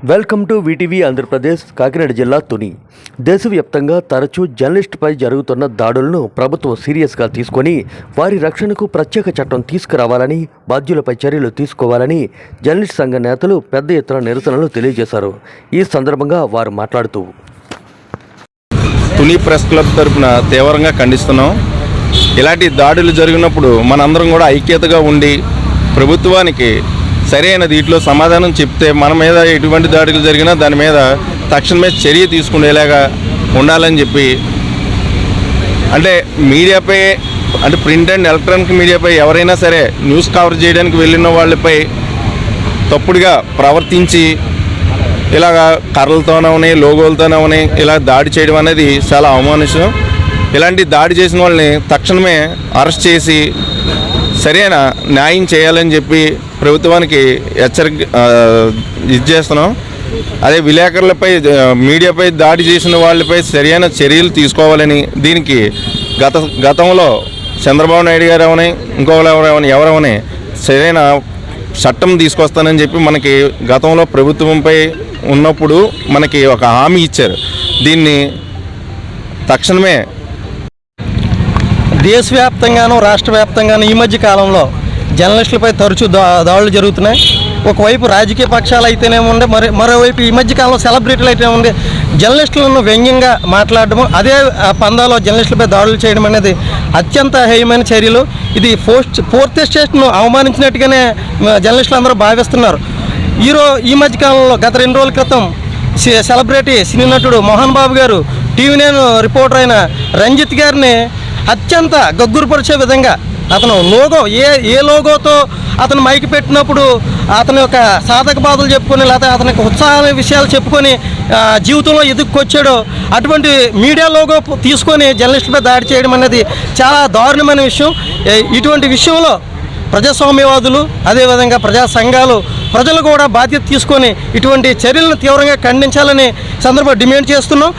Welcome to VTV Andhra Pradesh. Kakinada జిల్లా తుని. దేశవ్యాప్తంగా తరచూ జర్నలిస్టుపై జరుగుతున్న దాడులను ప్రభుత్వం సీరియస్గా తీసుకొని వారి రక్షణకు ప్రత్యేక చట్టం తీసుకురావాలని, బాధ్యులపై చర్యలు తీసుకోవాలని జర్నలిస్ట్ సంఘ నేతలు పెద్ద ఎత్తున నిరసనలు తెలియజేశారు. ఈ సందర్భంగా వారు మాట్లాడుతూ, తుని ప్రెస్ క్లబ్ తరఫున తీవ్రంగా ఖండిస్తున్నాం. ఇలాంటి దాడులు జరిగినప్పుడు మనందరం కూడా ఐక్యతగా ఉండి ప్రభుత్వానికి సరైన దీంట్లో సమాధానం చెప్తే మన మీద ఎటువంటి దాడులు జరిగినా దాని మీద తక్షణమే చర్య తీసుకునేలాగా ఉండాలని చెప్పి, అంటే మీడియాపై, అంటే ప్రింట్ అండ్ ఎలక్ట్రానిక్ మీడియాపై ఎవరైనా సరే న్యూస్ కవర్ చేయడానికి వెళ్ళిన వాళ్ళపై తప్పుడుగా ప్రవర్తించి ఇలాగా కర్రలతోనవని లోగోలతోనవని ఇలా దాడి చేయడం అనేది చాలా అవమానించడం. ఇలాంటి దాడి చేసిన వాళ్ళని తక్షణమే అరెస్ట్ చేసి సరైన న్యాయం చేయాలని చెప్పి ప్రభుత్వానికి హెచ్చరిక చేస్తున్నాం. అదే విలేకరులపై, మీడియాపై దాడి చేసిన వాళ్ళపై సరైన చర్యలు తీసుకోవాలని, దీనికి గతంలో చంద్రబాబు నాయుడు గారు అవని ఇంకోళ్ళు ఎవరవని సరైన చట్టం తీసుకొస్తానని చెప్పి మనకి గతంలో ప్రభుత్వంపై ఉన్నప్పుడు మనకి ఒక హామీ ఇచ్చారు. దీన్ని తక్షణమే దేశవ్యాప్తంగాను రాష్ట్ర వ్యాప్తంగాను ఈ మధ్య కాలంలో జర్నలిస్టులపై తరచూ దాడులు జరుగుతున్నాయి. ఒకవైపు రాజకీయ పక్షాలు అయితేనేముండే, మరోవైపు ఈ మధ్య కాలంలో సెలబ్రిటీలు అయితే ఉండే జర్నలిస్టులను వ్యంగ్యంగా మాట్లాడడం, అదే పందాలో జర్నలిస్టులపై దాడులు చేయడం అనేది అత్యంత హేయమైన చర్యలు. ఇది ఫోర్త్ ఎస్టేట్ను అవమానించినట్టుగానే జర్నలిస్టులు అందరూ భావిస్తున్నారు. ఈ మధ్య కాలంలో గత 2 రోజుల క్రితం సెలబ్రిటీ సినీ నటుడు మోహన్ బాబు గారు TV9 రిపోర్టర్ అయిన రంజిత్ గారిని అత్యంత గగ్గురుపరిచే విధంగా అతను లోగో ఏ లోగోతో అతను మైకి పెట్టినప్పుడు అతని యొక్క సాధక బాధలు చెప్పుకొని, లేకపోతే అతనికి ఉత్సాహ విషయాలు చెప్పుకొని జీవితంలో ఎదుక్కొచ్చాడో అటువంటి మీడియా లోగో తీసుకొని జర్నలిస్టులపై దాడి చేయడం అనేది చాలా దారుణమైన విషయం. ఇటువంటి విషయంలో ప్రజాస్వామ్యవాదులు, అదేవిధంగా ప్రజా సంఘాలు, ప్రజలు కూడా బాధ్యత తీసుకొని ఇటువంటి చర్యలను తీవ్రంగా ఖండించాలని సందర్భంగా డిమాండ్ చేస్తున్నాం.